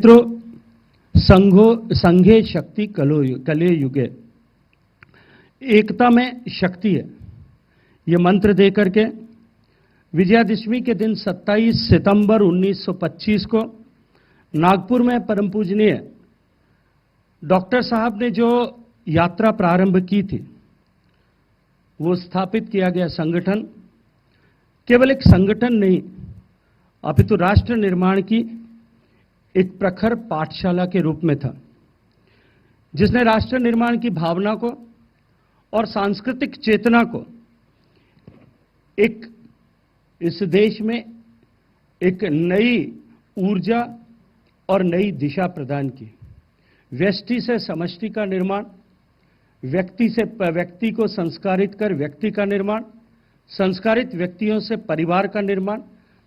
मित्रों, संघे शक्ति कले युगे, एकता में शक्ति है, ये मंत्र दे करके विजयादशमी के दिन 27 सितंबर 1925 को नागपुर में परम पूजनीय डॉक्टर साहब ने जो यात्रा प्रारंभ की थी, वो स्थापित किया गया संगठन केवल एक संगठन नहीं, अपितु राष्ट्र निर्माण की एक प्रखर पाठशाला के रूप में था, जिसने राष्ट्र निर्माण की भावना को और सांस्कृतिक चेतना को एक इस देश में एक नई ऊर्जा और नई दिशा प्रदान की। व्यष्टि से समष्टि का निर्माण, व्यक्ति से व्यक्ति को संस्कारित कर व्यक्ति का निर्माण, संस्कारित व्यक्तियों से परिवार का निर्माण,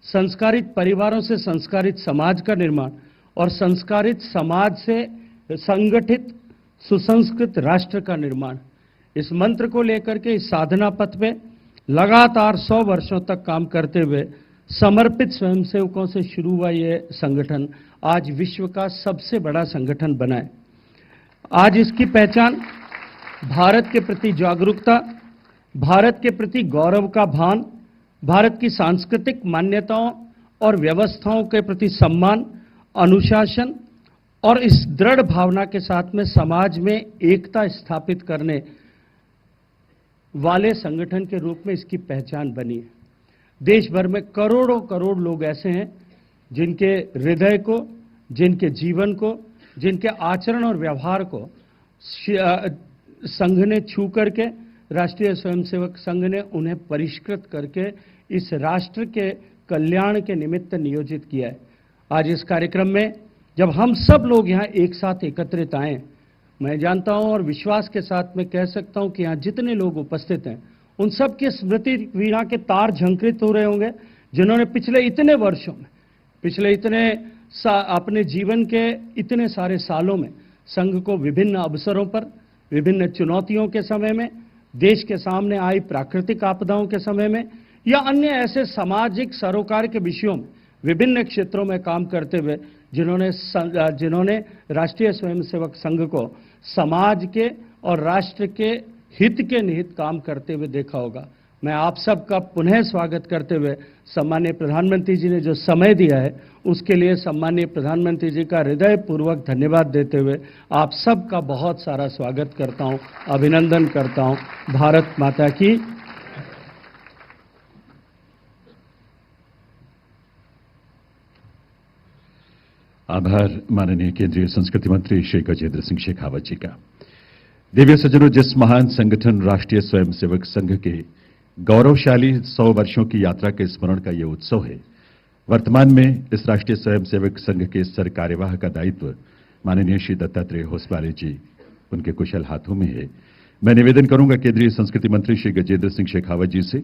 संस्कारित परिवारों से संस्कारित समाज का निर्माण और संस्कारित समाज से संगठित सुसंस्कृत राष्ट्र का निर्माण। इस मंत्र को लेकर के इस साधना पथ में लगातार 100 वर्षों तक काम करते हुए समर्पित स्वयंसेवकों से शुरू हुआ ये संगठन आज विश्व का सबसे बड़ा संगठन बना है। आज इसकी पहचान भारत के प्रति जागरूकता, भारत के प्रति गौरव का भान, भारत की सांस्कृतिक मान्यताओं और व्यवस्थाओं के प्रति सम्मान, अनुशासन और इस दृढ़ भावना के साथ में समाज में एकता स्थापित करने वाले संगठन के रूप में इसकी पहचान बनी है। देश भर में करोड़ों करोड़ लोग ऐसे हैं जिनके हृदय को, जिनके जीवन को, जिनके आचरण और व्यवहार को संघ ने छू करके, राष्ट्रीय स्वयंसेवक संघ ने उन्हें परिष्कृत करके इस राष्ट्र के कल्याण के निमित्त नियोजित किया है। आज इस कार्यक्रम में जब हम सब लोग यहाँ एक साथ एकत्रित आए, मैं जानता हूं और विश्वास के साथ मैं कह सकता हूं कि यहाँ जितने लोग उपस्थित हैं उन सब की स्मृति वीणा के तार झंकृत हो रहे होंगे, जिन्होंने पिछले इतने वर्षों में, पिछले इतने अपने जीवन के इतने सारे सालों में संघ को विभिन्न अवसरों पर, विभिन्न चुनौतियों के समय में, देश के सामने आई प्राकृतिक आपदाओं के समय में या अन्य ऐसे सामाजिक सरोकार के विषयों में विभिन्न क्षेत्रों में काम करते हुए जिन्होंने राष्ट्रीय स्वयंसेवक संघ को समाज के और राष्ट्र के हित के निहित काम करते हुए देखा होगा। मैं आप सबका पुनः स्वागत करते हुए सम्माननीय प्रधानमंत्री जी ने जो समय दिया है उसके लिए सम्माननीय प्रधानमंत्री जी का हृदयपूर्वक धन्यवाद देते हुए आप सबका बहुत सारा स्वागत करता हूं, अभिनंदन करता हूं। भारत माता की। आभार माननीय केंद्रीय संस्कृति मंत्री श्री गजेंद्र सिंह शेखावत जी का। देवियों सज्जनों, जिस महान संगठन राष्ट्रीय स्वयंसेवक संघ के गौरवशाली 100 वर्षों की यात्रा के स्मरण का यह उत्सव है, वर्तमान में इस राष्ट्रीय स्वयंसेवक संघ के सर कार्यवाह का दायित्व माननीय श्री दत्तात्रेय होसबाले जी उनके कुशल हाथों में है। मैं निवेदन करूंगा केंद्रीय संस्कृति मंत्री श्री गजेंद्र सिंह शेखावत जी से,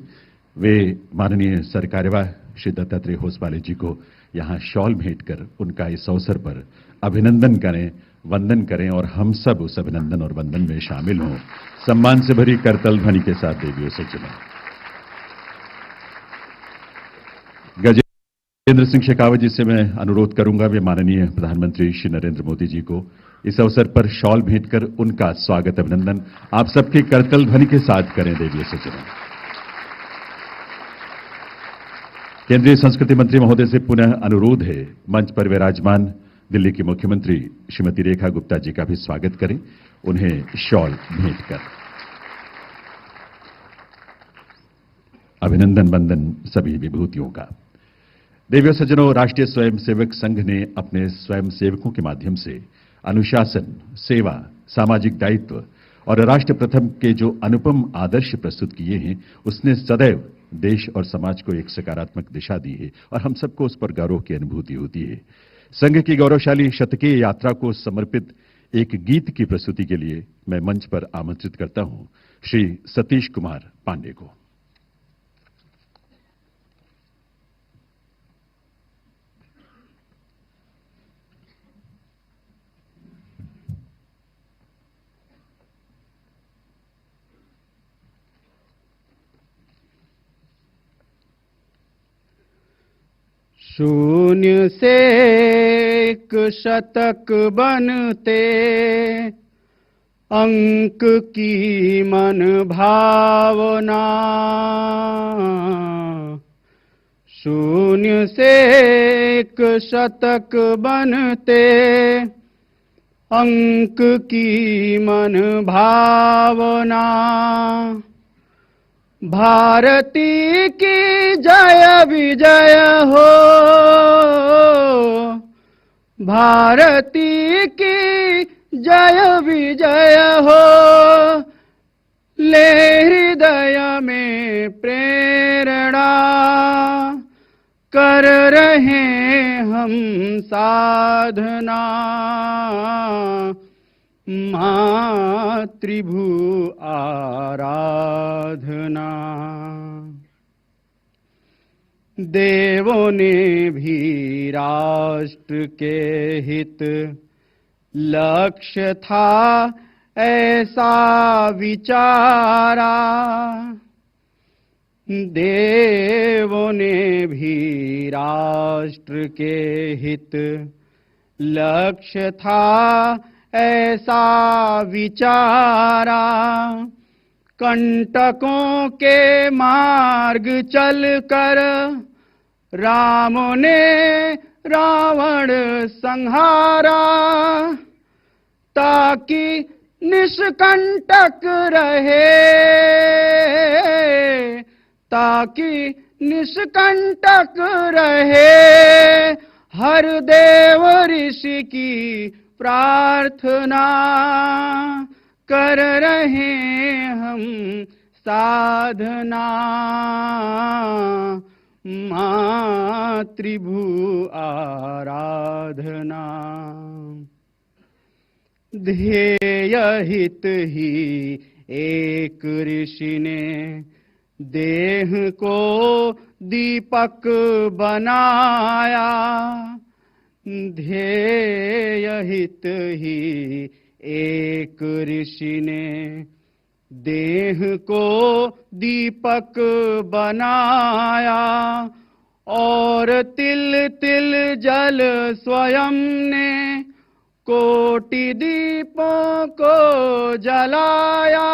वे माननीय सर कार्यवाह श्री दत्तात्रेय होसबाले जी को यहां शॉल भेंट कर उनका इस अवसर पर अभिनंदन करें, वंदन करें और हम सब उस अभिनंदन और वंदन में शामिल हों। सम्मान से भरी करतल ध्वनि के साथ देवियों सज्जनों। गजेंद्र सिंह शेखावत जी से मैं अनुरोध करूंगा वे माननीय प्रधानमंत्री श्री नरेंद्र मोदी जी को इस अवसर पर शॉल भेंट कर उनका स्वागत अभिनंदन आप सबके करतल ध्वनि के साथ करें। देवियों सज्जनों, केंद्रीय संस्कृति मंत्री महोदय से पुनः अनुरोध है, मंच पर विराजमान दिल्ली की मुख्यमंत्री श्रीमती रेखा गुप्ता जी का भी स्वागत करें, उन्हें शॉल भेंट कर। अभिनंदन वंदन सभी विभूतियों का। देवियों सज्जनों, राष्ट्रीय स्वयंसेवक संघ ने अपने स्वयंसेवकों के माध्यम से अनुशासन, सेवा, सामाजिक दायित्व और राष्ट्र प्रथम के जो अनुपम आदर्श प्रस्तुत किए हैं, उसने सदैव देश और समाज को एक सकारात्मक दिशा दी है और हम सबको उस पर गौरव की अनुभूति होती है। संघ की गौरवशाली शतकीय यात्रा को समर्पित एक गीत की प्रस्तुति के लिए मैं मंच पर आमंत्रित करता हूं श्री सतीश कुमार पांडे को। शून्य से एक शतक बनते अंक की मन भावना, शून्य से एक शतक बनते अंक की मन भावना। भारती की जय विजय हो, भारती की जय विजय हो, ले हृदय में प्रेरणा, कर रहे हम साधना, मातृभू आराधना। देवों ने भी राष्ट्र के हित लक्ष्य था ऐसा विचारा, देवों ने भी राष्ट्र के हित लक्ष्य था ऐसा विचारा। कंटकों के मार्ग चलकर राम ने रावण संहारा, ताकि निष्कंटक रहे, ताकि निष्कंटक रहे हर देव ऋषि की प्रार्थना। कर रहे हम साधना, मातृभू आराधना। ध्येय हित ही एक ऋषि ने देह को दीपक बनाया, ध्येय हित ही एक ऋषि ने देह को दीपक बनाया, और तिल तिल जल स्वयं ने कोटि दीपों को जलाया।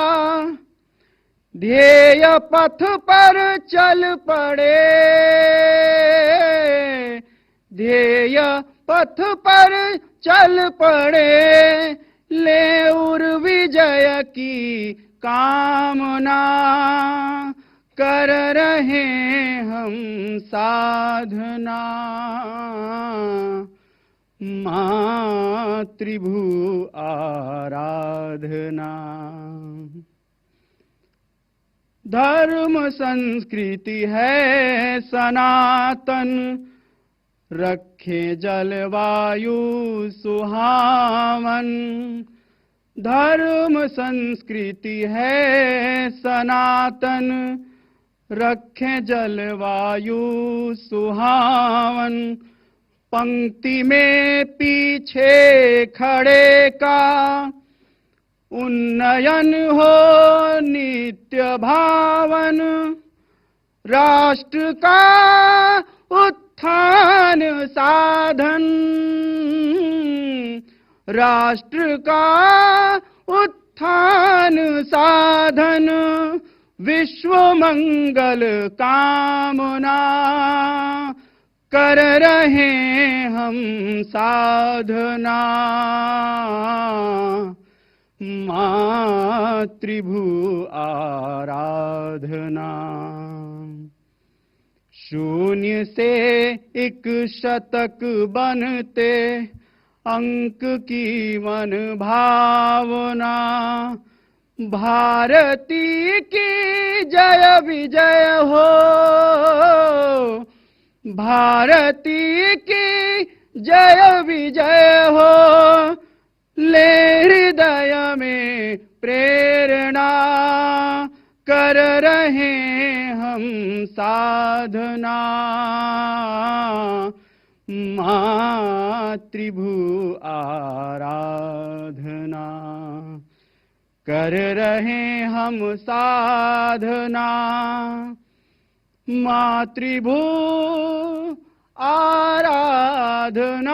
ध्येय पथ पर चल पड़े, ध्येय पथ पर चल पड़े, ले उर विजय की कामना। कर रहे हम साधना, मातृभू आराधना। धर्म संस्कृति है सनातन, रखे जलवायु सुहावन। धर्म संस्कृति है सनातन, रखे जलवायु सुहावन। पंक्ति में पीछे खड़े का उन्नयन हो नित्य भावन। राष्ट्र का उत्थान साधन, राष्ट्र का उत्थान साधन। विश्व मंगल कामना। कर रहे हम साधना, मातृभू आराधना। शून्य से एक शतक बनते अंक की मन भावना। भारती की जय विजय हो, भारती की जय विजय हो। ले हृदय में प्रेरणा, कर रहे हम साधना, मातृभू आराधना। कर रहे हम साधना, मातृभू आराधना।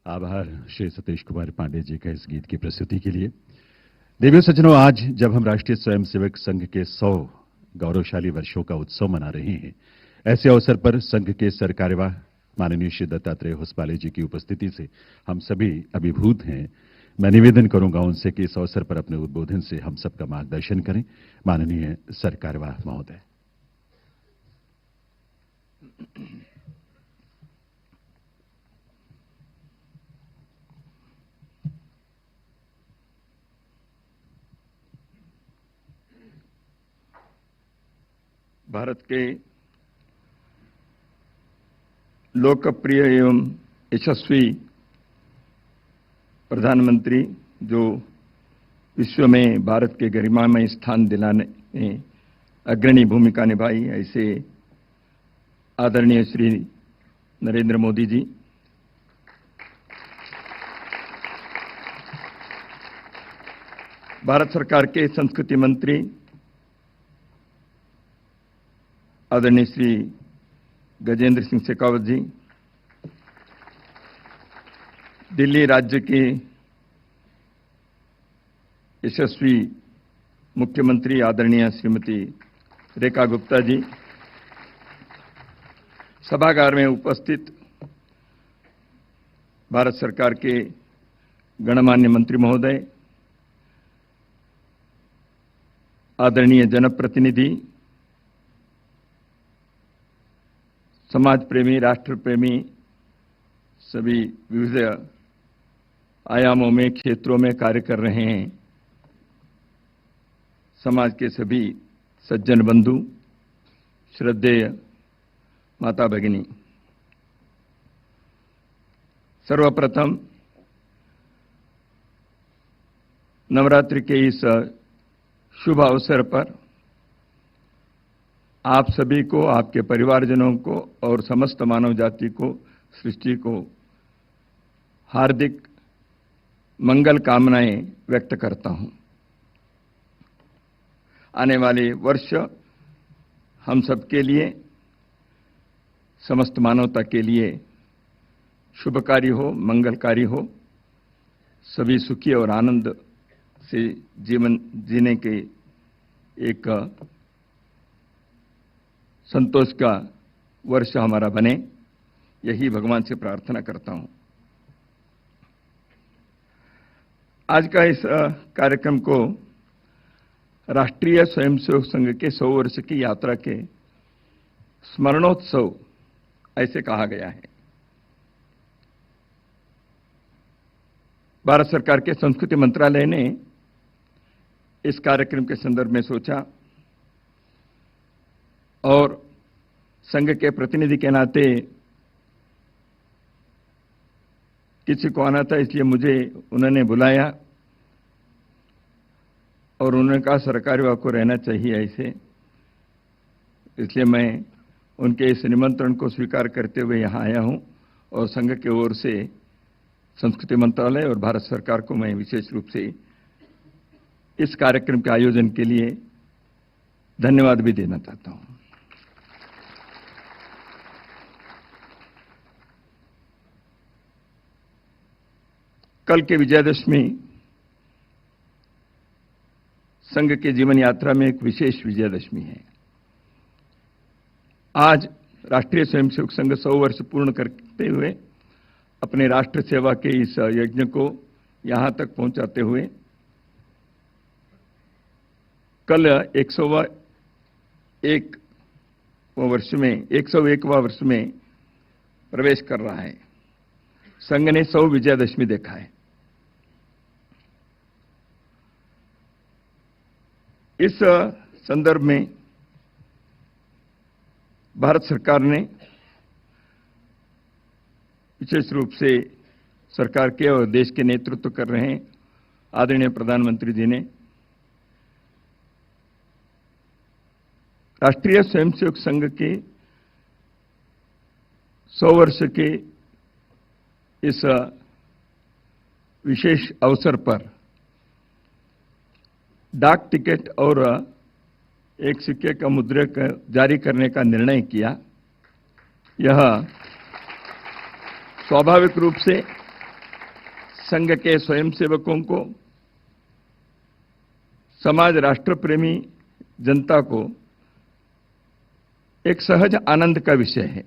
आभार श्री सतीश कुमार पांडे जी का इस गीत की प्रस्तुति के लिए। देवियों सज्जनों, आज जब हम राष्ट्रीय स्वयंसेवक संघ के 100 गौरवशाली वर्षों का उत्सव मना रहे हैं, ऐसे अवसर पर संघ के सरकार्यवाह माननीय श्री दत्तात्रेय होसपाले जी की उपस्थिति से हम सभी अभिभूत हैं। मैं निवेदन करूंगा उनसे कि इस अवसर पर अपने उद्बोधन से हम सबका मार्गदर्शन करें। माननीय सरकार्यवाह महोदय। भारत के लोकप्रिय एवं यशस्वी प्रधानमंत्री जो विश्व में भारत के गरिमामय स्थान दिलाने में अग्रणी भूमिका निभाई, ऐसे आदरणीय श्री नरेंद्र मोदी जी, भारत सरकार के संस्कृति मंत्री आदरणीय श्री गजेंद्र सिंह शेखावत जी, दिल्ली राज्य के यशस्वी मुख्यमंत्री आदरणीय श्रीमती रेखा गुप्ता जी, सभागार में उपस्थित भारत सरकार के गणमान्य मंत्री महोदय, आदरणीय जनप्रतिनिधि, समाज प्रेमी, राष्ट्र प्रेमी, सभी विविध आयामों में, क्षेत्रों में कार्य कर रहे हैं, समाज के सभी सज्जन बंधु, श्रद्धेय माता भगिनी, सर्वप्रथम नवरात्रि के इस शुभ अवसर पर आप सभी को, आपके परिवारजनों को और समस्त मानव जाति को, सृष्टि को हार्दिक मंगल कामनाएं व्यक्त करता हूं। आने वाले वर्ष हम सबके लिए, समस्त मानवता के लिए शुभकारी हो, मंगलकारी हो, सभी सुखी और आनंद से जीवन जीने के एक संतोष का वर्ष हमारा बने, यही भगवान से प्रार्थना करता हूं। आज का इस कार्यक्रम को राष्ट्रीय स्वयंसेवक संघ के 100 वर्ष की यात्रा के स्मरणोत्सव ऐसे कहा गया है। भारत सरकार के संस्कृति मंत्रालय ने इस कार्यक्रम के संदर्भ में सोचा और संघ के प्रतिनिधि के नाते किसी को आना था, इसलिए मुझे उन्होंने बुलाया और उन्होंने कहा सरकारी विभाग को रहना चाहिए ऐसे, इसलिए मैं उनके इस निमंत्रण को स्वीकार करते हुए यहाँ आया हूँ और संघ की ओर से संस्कृति मंत्रालय और भारत सरकार को मैं विशेष रूप से इस कार्यक्रम के आयोजन के लिए धन्यवाद भी देना चाहता हूँ। कल के विजयादशमी संघ के जीवन यात्रा में एक विशेष विजयादशमी है। आज राष्ट्रीय स्वयंसेवक संघ 100 वर्ष पूर्ण करते हुए अपने राष्ट्र सेवा के इस यज्ञ को यहां तक पहुंचाते हुए कल 101वां वर्ष में प्रवेश कर रहा है। संघ ने 100 विजयादशमी देखा है। इस संदर्भ में भारत सरकार ने विशेष रूप से सरकार के और देश के नेतृत्व कर रहे हैं आदरणीय प्रधानमंत्री जी ने राष्ट्रीय स्वयंसेवक संघ के 100 वर्ष के इस विशेष अवसर पर डाक टिकट और एक सिक्के का मुद्रक जारी करने का निर्णय किया। यह स्वाभाविक रूप से संघ के स्वयंसेवकों को, समाज राष्ट्र प्रेमी जनता को एक सहज आनंद का विषय है।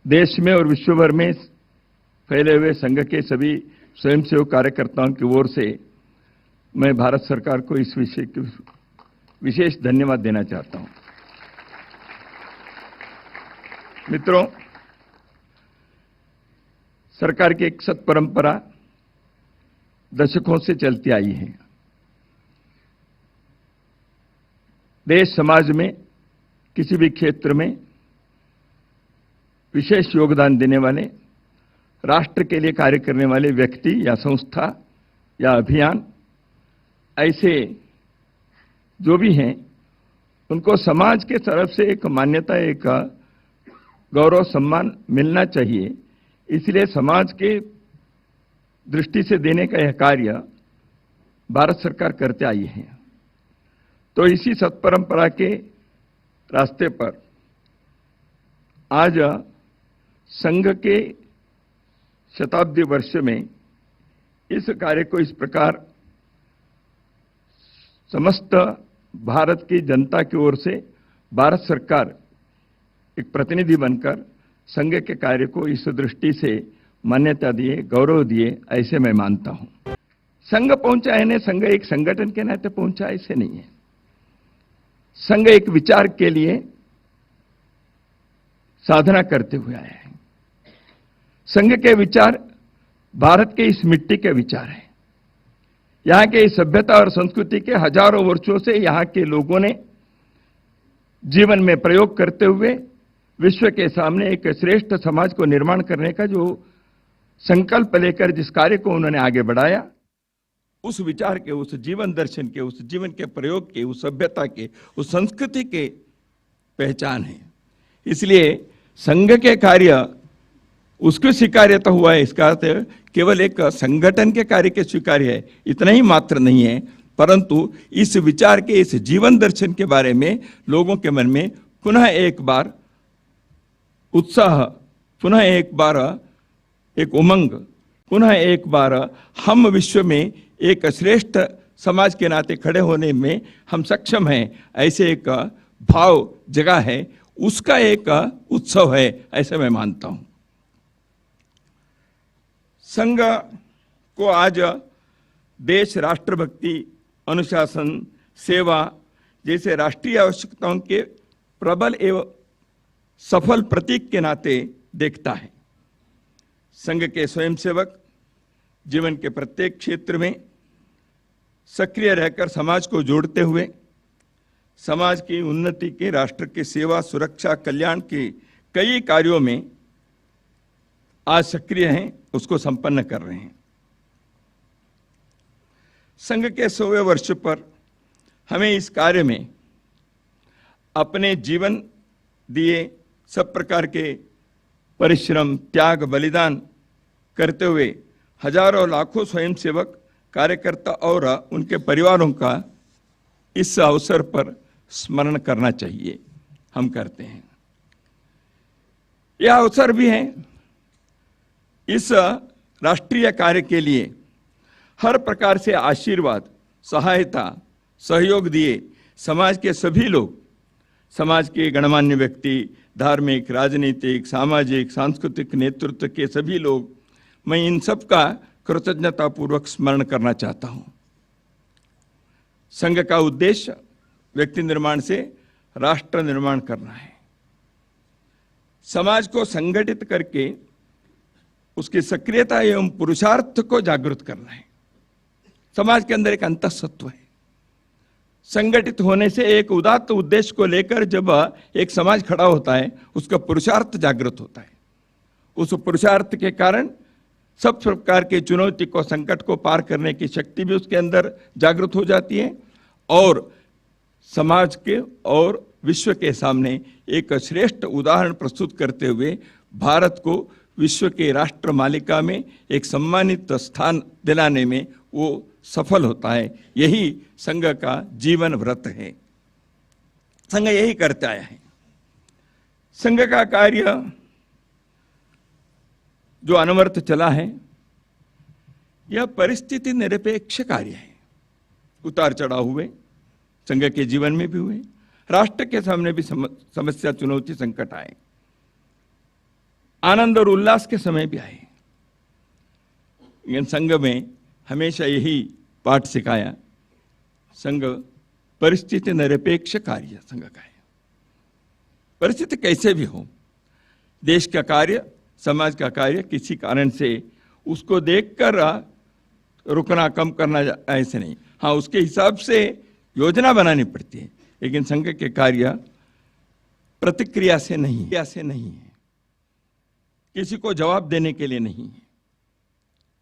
देश में और विश्व भर में फैले हुए संघ के सभी स्वयंसेवक कार्यकर्ताओं की ओर से मैं भारत सरकार को इस विषय के विशेष धन्यवाद देना चाहता हूं। मित्रों, सरकार की एक सत परंपरा दशकों से चलती आई है। देश समाज में किसी भी क्षेत्र में विशेष योगदान देने वाले, राष्ट्र के लिए कार्य करने वाले व्यक्ति या संस्था या अभियान, ऐसे जो भी हैं, उनको समाज के तरफ से एक मान्यता, एक गौरव सम्मान मिलना चाहिए। इसलिए समाज के दृष्टि से देने का यह कार्य भारत सरकार करते आई है। तो इसी सत्परंपरा के रास्ते पर आज संघ के शताब्दी वर्ष में इस कार्य को इस प्रकार समस्त भारत की जनता की ओर से भारत सरकार एक प्रतिनिधि बनकर संघ के कार्य को इस दृष्टि से मान्यता दिए, गौरव दिए, ऐसे मैं मानता हूं। संघ पहुंचा है, संघ एक संगठन के नाते पहुंचा, ऐसे नहीं है। संघ एक विचार के लिए साधना करते हुए आया है। संघ के विचार भारत के इस मिट्टी के विचार हैं। यहां के इस सभ्यता और संस्कृति के हजारों वर्षों से यहां के लोगों ने जीवन में प्रयोग करते हुए विश्व के सामने एक श्रेष्ठ समाज को निर्माण करने का जो संकल्प लेकर जिस कार्य को उन्होंने आगे बढ़ाया, उस विचार के, उस जीवन दर्शन के, उस जीवन के प्रयोग के, उस सभ्यता के, उस संस्कृति के पहचान है। इसलिए संघ के कार्य उसको स्वीकार्यता हुआ है। इसका अर्थ केवल एक संगठन के कार्य के स्वीकार्य है, इतना ही मात्र नहीं है, परंतु इस विचार के, इस जीवन दर्शन के बारे में लोगों के मन में पुनः एक बार उत्साह, पुनः एक बार एक उमंग, पुनः एक बार हम विश्व में एक श्रेष्ठ समाज के नाते खड़े होने में हम सक्षम हैं, ऐसे एक भाव जगा है, उसका एक उत्सव है, ऐसे मैं मानता हूं। संघ को आज देश राष्ट्रभक्ति, अनुशासन, सेवा जैसे राष्ट्रीय आवश्यकताओं के प्रबल एवं सफल प्रतीक के नाते देखता है। संघ के स्वयंसेवक जीवन के प्रत्येक क्षेत्र में सक्रिय रहकर समाज को जोड़ते हुए समाज की उन्नति के, राष्ट्र की सेवा, सुरक्षा, कल्याण के कई कार्यों में आज सक्रिय हैं, उसको संपन्न कर रहे हैं। संघ के 100वें वर्ष पर हमें इस कार्य में अपने जीवन दिए सब प्रकार के परिश्रम, त्याग, बलिदान करते हुए हजारों लाखों स्वयंसेवक, कार्यकर्ता और उनके परिवारों का इस अवसर पर स्मरण करना चाहिए। हम करते हैं। यह अवसर भी है इस राष्ट्रीय कार्य के लिए हर प्रकार से आशीर्वाद, सहायता, सहयोग दिए समाज के सभी लोग, समाज के गणमान्य व्यक्ति, धार्मिक, राजनीतिक, सामाजिक, सांस्कृतिक नेतृत्व के सभी लोग, मैं इन सब का कृतज्ञतापूर्वक स्मरण करना चाहता हूं। संघ का उद्देश्य व्यक्ति निर्माण से राष्ट्र निर्माण करना है। समाज को संगठित करके उसकी सक्रियता एवं पुरुषार्थ को जागृत करना है। समाज के अंदर एक अंतःसत्व है। संगठित होने से एक उदात्त उद्देश्य को लेकर जब एक समाज खड़ा होता है, उसका पुरुषार्थ जागृत होता है। उस पुरुषार्थ के कारण सब प्रकार की चुनौती को, संकट को पार करने की शक्ति भी उसके अंदर जागृत हो जाती है और समाज के और विश्व के सामने एक श्रेष्ठ उदाहरण प्रस्तुत करते हुए भारत को विश्व के राष्ट्र मालिका में एक सम्मानित स्थान दिलाने में वो सफल होता है। यही संघ का जीवन व्रत है। संघ यही करता आया है। संघ का कार्य जो अनवरत चला है, यह परिस्थिति निरपेक्ष कार्य है। उतार चढ़ाव हुए, संघ के जीवन में भी हुए, राष्ट्र के सामने भी समस्या, चुनौती, संकट आए, आनंद और उल्लास के समय भी आए। लेकिन संघ में हमेशा यही पाठ सिखाया, संघ परिस्थिति निरपेक्ष कार्य संघ का है। परिस्थिति कैसे भी हो, देश का कार्य, समाज का कार्य किसी कारण से उसको देखकर रुकना, कम करना ऐसे नहीं। हाँ, उसके हिसाब से योजना बनानी पड़ती है, लेकिन संघ के कार्य प्रतिक्रिया से नहीं है, किसी को जवाब देने के लिए नहीं है।